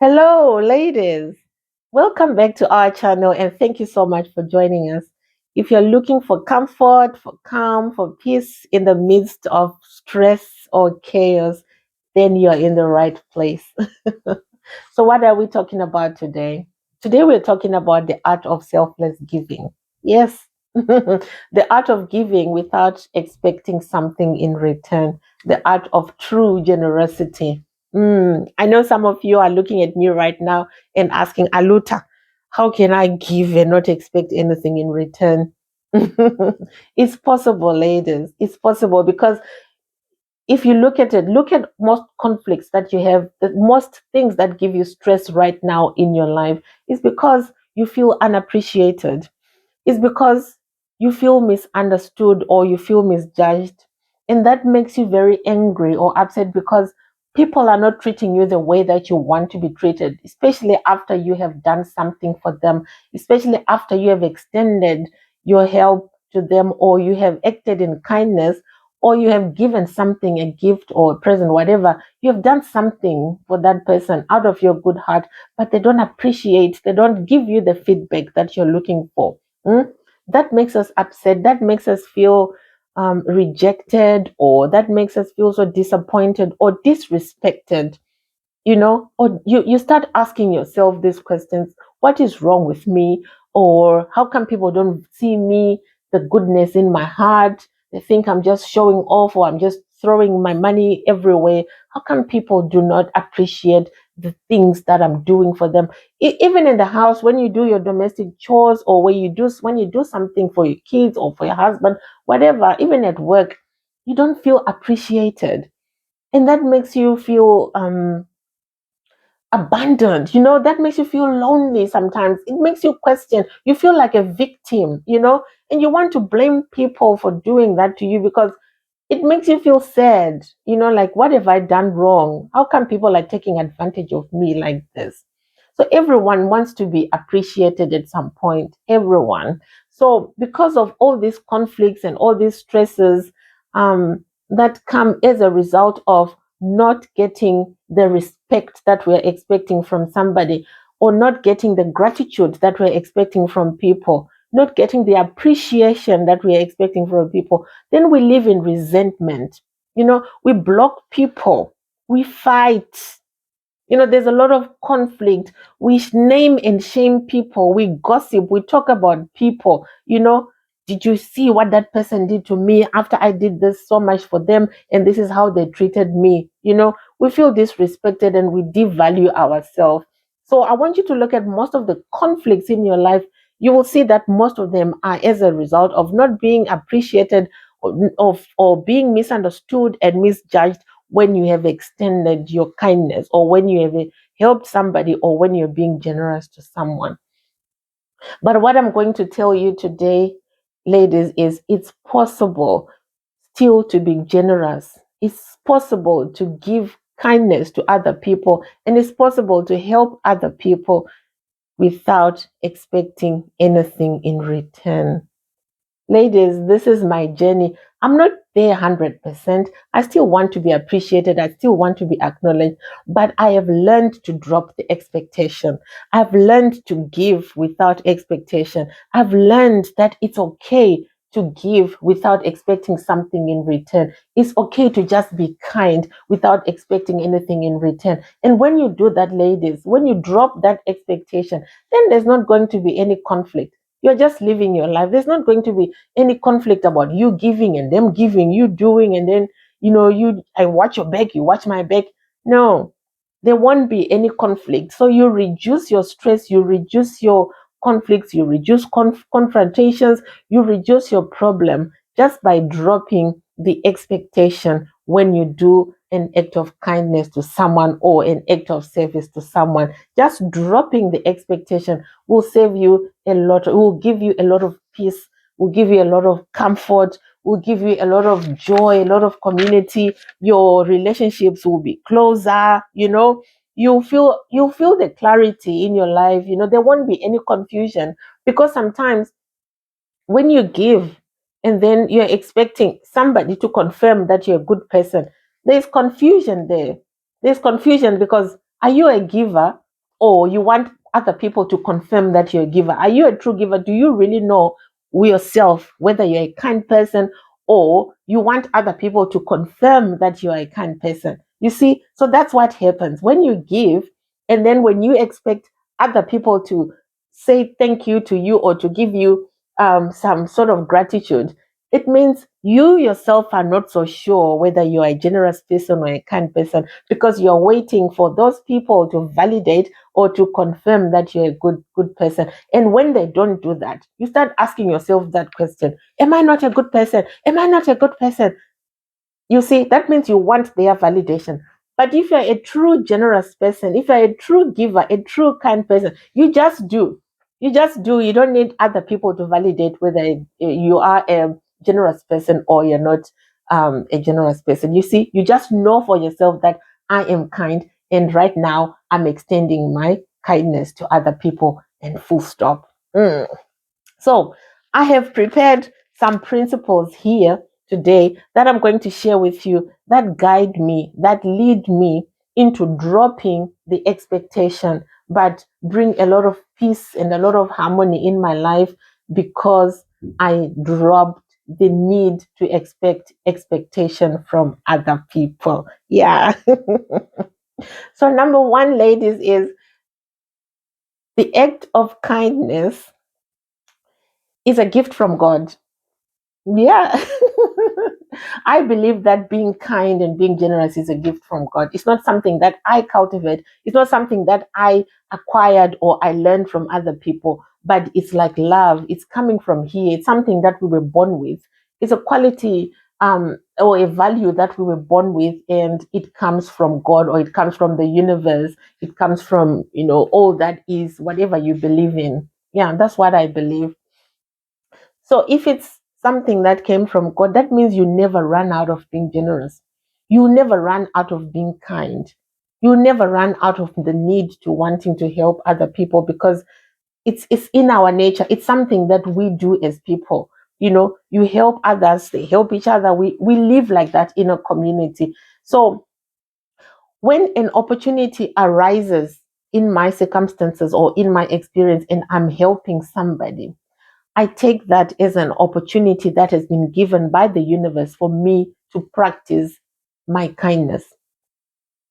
Hello, ladies. Welcome back to our channel and thank you so much for joining us. If you're looking for comfort, for calm, for peace in the midst of stress or chaos, then you're in the right place. So, what are we talking about today? Today, we're talking about the art of selfless giving. Yes, the art of giving without expecting something in return, the art of true generosity. I know some of you are looking at me right now and asking, Aluta, how can I give and not expect anything in return? It's possible, ladies. It's possible because if you look at it, look at most conflicts that you have, the most things that give you stress right now in your life is because you feel unappreciated. It's because you feel misunderstood or you feel misjudged. And that makes you very angry or upset because people are not treating you the way that you want to be treated, especially after you have done something for them, especially after you have extended your help to them or you have acted in kindness or you have given something, a gift or a present, whatever. You have done something for that person out of your good heart, but they don't appreciate, they don't give you the feedback that you're looking for. Mm? That makes us upset. That makes us feel rejected, or that makes us feel so disappointed or disrespected. Or you start asking yourself these questions: what is wrong with me? Or how come people don't see me, the goodness in my heart? They think I'm just showing off or I'm just throwing my money everywhere. How come people do not appreciate the things that I'm doing for them? Even in the house, when you do your domestic chores, or when you do something for your kids or for your husband, whatever, even at work, you don't feel appreciated, and that makes you feel abandoned. That makes you feel lonely. Sometimes it makes you question, you feel like a victim, and you want to blame people for doing that to you because it makes you feel sad, like, what have I done wrong? How come people are taking advantage of me like this? So everyone wants to be appreciated at some point, everyone. So because of all these conflicts and all these stresses that come as a result of not getting the respect that we're expecting from somebody, or not getting the gratitude that we're expecting from people, not getting the appreciation that we're expecting from people, then we live in resentment. We block people, we fight. There's a lot of conflict. We name and shame people. We gossip. We talk about people. Did you see what that person did to me after I did this so much for them? And this is how they treated me. We feel disrespected and we devalue ourselves. So I want you to look at most of the conflicts in your life. You will see that most of them are as a result of not being appreciated, or being misunderstood and misjudged when you have extended your kindness, or when you have helped somebody, or when you're being generous to someone. But what I'm going to tell you today, ladies, is it's possible still to be generous. It's possible to give kindness to other people, and it's possible to help other people without expecting anything in return. Ladies, this is my journey. I'm not there 100%. I still want to be appreciated. I still want to be acknowledged. But I have learned to drop the expectation. I've learned to give without expectation. I've learned that it's okay to give without expecting something in return. It's okay to just be kind without expecting anything in return. And when you do that, ladies, when you drop that expectation, then there's not going to be any conflict. You're just living your life. There's not going to be any conflict about you giving and them giving, you doing, and then I watch your back, you watch my back. No, there won't be any conflict. So you reduce your stress, you reduce your conflicts, you reduce confrontations, you reduce your problem just by dropping the expectation when you do an act of kindness to someone or an act of service to someone. Just dropping the expectation will save you a lot, will give you a lot of peace, will give you a lot of comfort, will give you a lot of joy, a lot of community. Your relationships will be closer. You'll feel the clarity in your life. There won't be any confusion, because sometimes when you give and then you're expecting somebody to confirm that you're a good person, there's confusion there. there's confusion because are you a giver, or you want other people to confirm that you're a giver? Are you a true giver? Do you really know yourself whether you're a kind person, or you want other people to confirm that you are a kind person? You see, so that's what happens when you give, and then when you expect other people to say thank you to you, or to give you some sort of gratitude, it means you yourself are not so sure whether you are a generous person or a kind person, because you're waiting for those people to validate or to confirm that you're a good person. And when they don't do that, you start asking yourself that question: am I not a good person? Am I not a good person? You see, that means you want their validation. But if you're a true generous person, if you're a true giver, a true kind person, you just do. You just do. You don't need other people to validate whether you are a generous person or you're not a generous person. You see, you just know for yourself that I am kind, and right now I'm extending my kindness to other people, and full stop. So I have prepared some principles here today that I'm going to share with you, that guide me, that lead me into dropping the expectation, but bring a lot of peace and a lot of harmony in my life, because I dropped the need to expect expectation from other people. Yeah. So number one, ladies, is the act of kindness is a gift from God. Yeah. I believe that being kind and being generous is a gift from God. It's not something that I cultivate. It's not something that I acquired or I learned from other people, but it's like love. It's coming from here. It's something that we were born with. It's a quality or a value that we were born with, and it comes from God, or it comes from the universe. It comes from, all that is, whatever you believe in. Yeah, that's what I believe. So if it's something that came from God, that means you never run out of being generous. You never run out of being kind. You never run out of the need to wanting to help other people, because it's in our nature. It's something that we do as people. You help others, they help each other. We live like that in a community. So when an opportunity arises in my circumstances or in my experience, and I'm helping somebody, I take that as an opportunity that has been given by the universe for me to practice my kindness.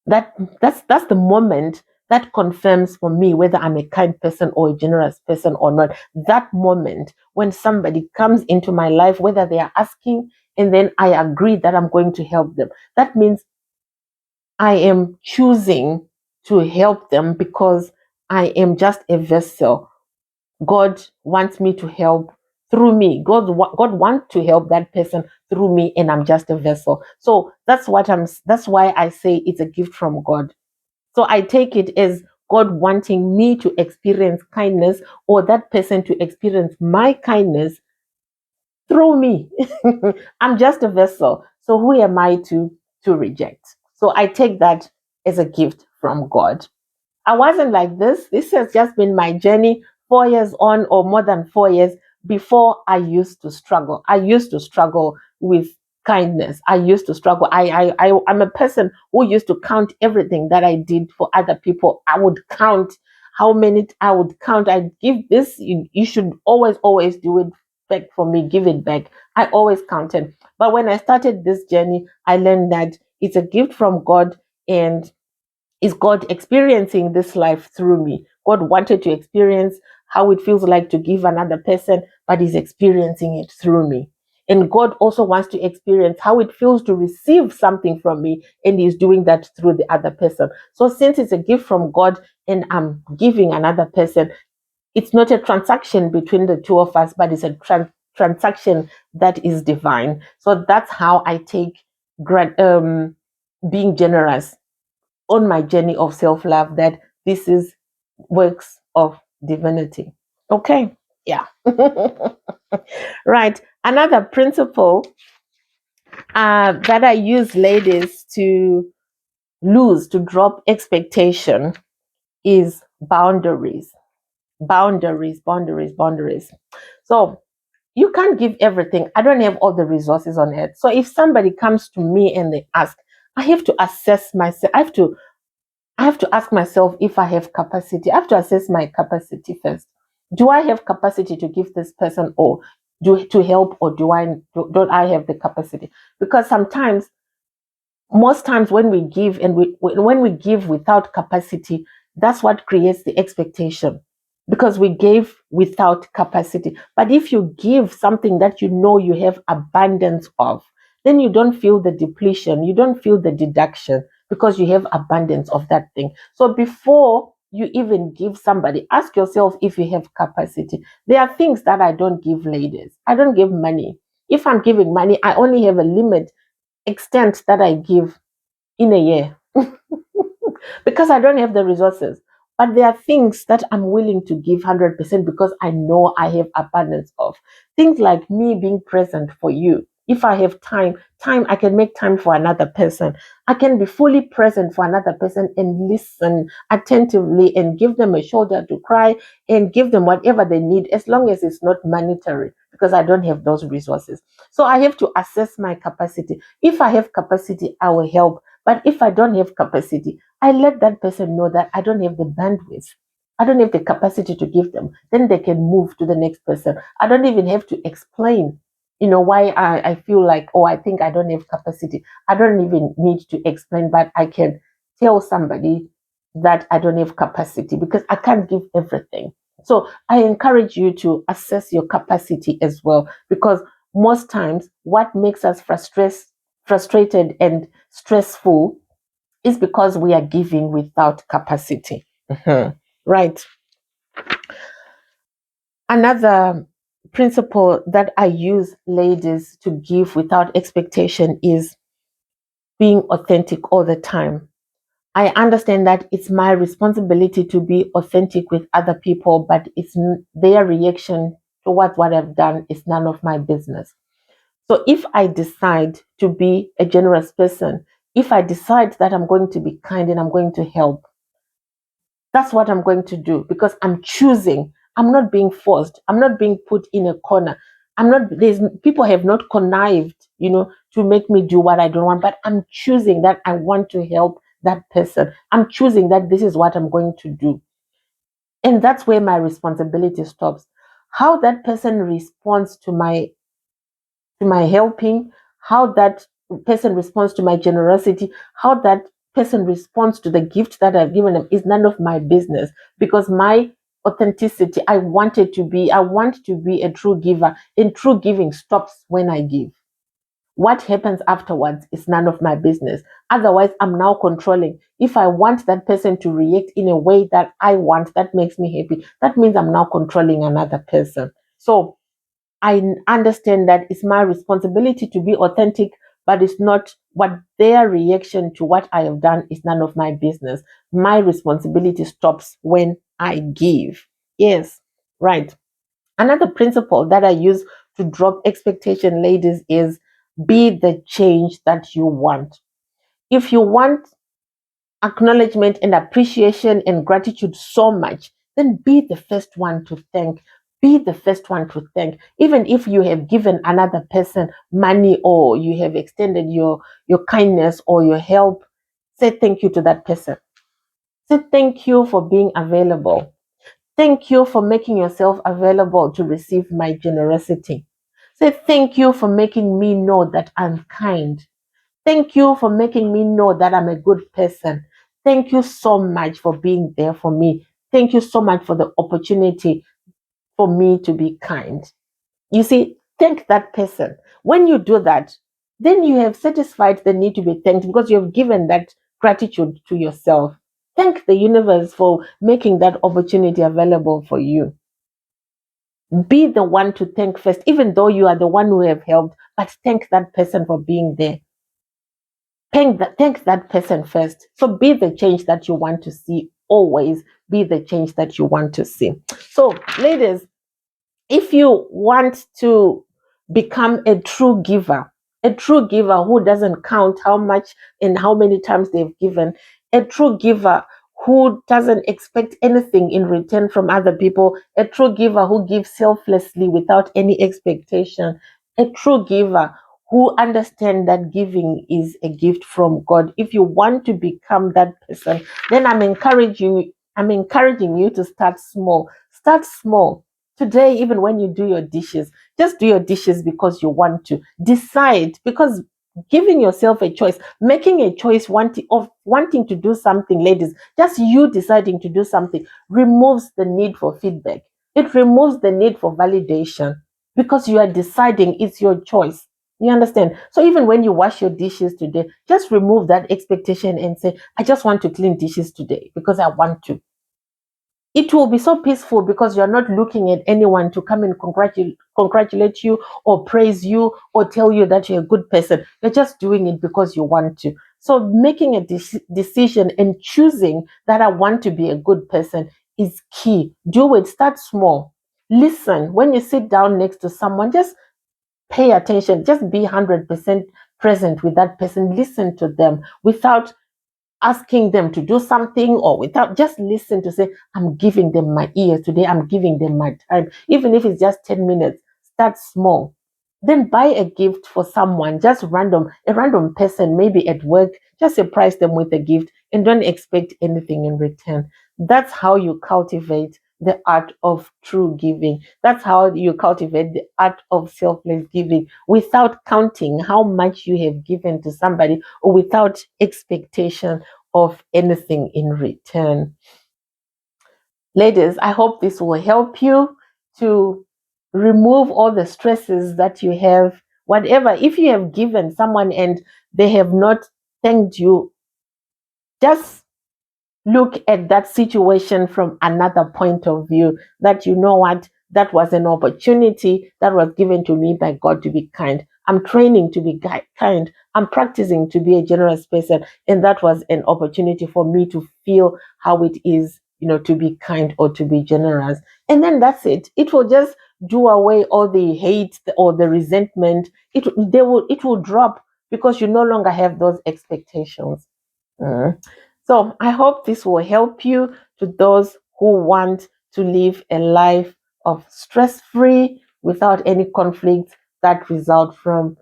That's the moment that confirms for me whether I'm a kind person or a generous person or not. That moment when somebody comes into my life, whether they are asking, and then I agree that I'm going to help them. That means I am choosing to help them, because I am just a vessel. God wants me to help through me. God wants to help that person through me, and I'm just a vessel. So that's why I say it's a gift from God. So I take it as God wanting me to experience kindness, or that person to experience my kindness through me. I'm just a vessel. So who am I to reject? So I take that as a gift from God. I wasn't like this. This has just been my journey, 4 years on, or more than 4 years. Before, I used to struggle. I used to struggle with kindness. I used to struggle. I'm a person who used to count everything that I did for other people. I would count how many. I would count. I give this. You should always do it back for me. Give it back. I always counted. But when I started this journey, I learned that it's a gift from God, and is God experiencing this life through me. God wanted to experience how it feels like to give another person, but He's experiencing it through me. And God also wants to experience how it feels to receive something from me, and He's doing that through the other person. So, since it's a gift from God and I'm giving another person, it's not a transaction between the two of us, but it's a transaction that is divine. So, that's how I take being generous on my journey of self love, that this is works of divinity. Okay. Yeah. Right. Another principle that I use, ladies, to drop expectation is boundaries. Boundaries. So you can't give everything. I don't have all the resources on earth. So if somebody comes to me and they ask, I have to assess myself. I have to ask myself if I have capacity. I have to assess my capacity first. Do I have capacity to give this person, or to help, or don't I have the capacity? Because sometimes, most times when we give, and when we give without capacity, that's what creates the expectation, because we gave without capacity. But if you give something that you know you have abundance of, then you don't feel the depletion, you don't feel the deduction, because you have abundance of that thing. So before you even give somebody, ask yourself if you have capacity. There are things that I don't give, ladies. I don't give money. If I'm giving money, I only have a limit extent that I give in a year, because I don't have the resources. But there are things that I'm willing to give 100%, because I know I have abundance of. Things like me being present for you. If I have time, I can make time for another person. I can be fully present for another person and listen attentively and give them a shoulder to cry and give them whatever they need, as long as it's not monetary, because I don't have those resources. So I have to assess my capacity. If I have capacity, I will help. But if I don't have capacity, I let that person know that I don't have the bandwidth. I don't have the capacity to give them. Then they can move to the next person. I don't even have to explain, why I feel like, oh, I think I don't have capacity. I don't even need to explain, but I can tell somebody that I don't have capacity, because I can't give everything. So I encourage you to assess your capacity as well, because most times what makes us frustrated and stressful is because we are giving without capacity. Mhm. Right. Another principle that I use, ladies, to give without expectation is being authentic all the time. I understand that it's my responsibility to be authentic with other people, but their reaction towards what I've done is none of my business. So if I decide to be a generous person, if I decide that I'm going to be kind and I'm going to help, that's what I'm going to do, because I'm choosing. I'm not being forced. I'm not being put in a corner. I'm not, there's people have not connived, to make me do what I don't want, but I'm choosing that I want to help that person. I'm choosing that this is what I'm going to do. And that's where my responsibility stops. How that person responds to my helping, how that person responds to my generosity, how that person responds to the gift that I've given them is none of my business, because my authenticity, I want to be a true giver, and true giving stops when I give. What happens afterwards is none of my business. Otherwise, I'm now controlling. If I want that person to react in a way that I want, that makes me happy, that means I'm now controlling another person. So I understand that it's my responsibility to be authentic, but it's not what their reaction to what I have done is none of my business. My responsibility stops when I give. Yes, right. Another principle that I use to drop expectation, ladies, is be the change that you want. If you want acknowledgement and appreciation and gratitude so much, then be the first one to thank. Be the first one to thank. Even if you have given another person money, or you have extended your kindness or your help, say thank you to that person. Say thank you for being available. Thank you for making yourself available to receive my generosity. Say thank you for making me know that I'm kind. Thank you for making me know that I'm a good person. Thank you so much for being there for me. Thank you so much for the opportunity for me to be kind. You see, thank that person. When you do that, then you have satisfied the need to be thanked, because you have given that gratitude to yourself. Thank the universe for making that opportunity available for you. Be the one to thank first, even though you are the one who have helped, but thank that person for being there. Thank that person first. So be the change that you want to see. Always be the change that you want to see. So, ladies, if you want to become a true giver who doesn't count how much and how many times they've given, a true giver who doesn't expect anything in return from other people, a true giver who gives selflessly without any expectation, a true giver who understand that giving is a gift from God. If you want to become that person, then I'm encouraging you to start small. Start small. Today, even when you do your dishes, just do your dishes because you want to. Decide, because giving yourself a choice, making a choice wanting to do something, ladies, just you deciding to do something removes the need for feedback. It removes the need for validation because you are deciding, it's your choice. You understand? So even when you wash your dishes today, just remove that expectation and say, I just want to clean dishes today because I want to. It will be so peaceful because you're not looking at anyone to come and congratulate you or praise you or tell you that you're a good person. You're just doing it because you want to. So making a decision and choosing that I want to be a good person is key. Do it. Start small. Listen. When you sit down next to someone, just pay attention. Just be 100% present with that person. Listen to them without asking them to do something, or without, just listen to say, I'm giving them my ear today, I'm giving them my time, even if it's just 10 minutes. Start small. Then buy a gift for someone, just a random person, maybe at work. Just surprise them with a gift and don't expect anything in return. That's how you cultivate the art of true giving. That's how you cultivate the art of selfless giving without counting how much you have given to somebody, or without expectation of anything in return. Ladies, I hope this will help you to remove all the stresses that you have. Whatever, if you have given someone and they have not thanked you, just look at that situation from another point of view, that you know what, that was an opportunity that was given to me by God to be kind. I'm training to be kind. I'm practicing to be a generous person, and that was an opportunity for me to feel how it is, to be kind or to be generous. And then that's it. It will just do away all the hate or the resentment. It will drop because you no longer have those expectations. Mm. So I hope this will help you, to those who want to live a life of stress-free without any conflict that result from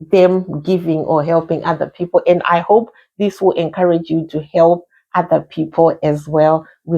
them giving or helping other people. And I hope this will encourage you to help other people as well with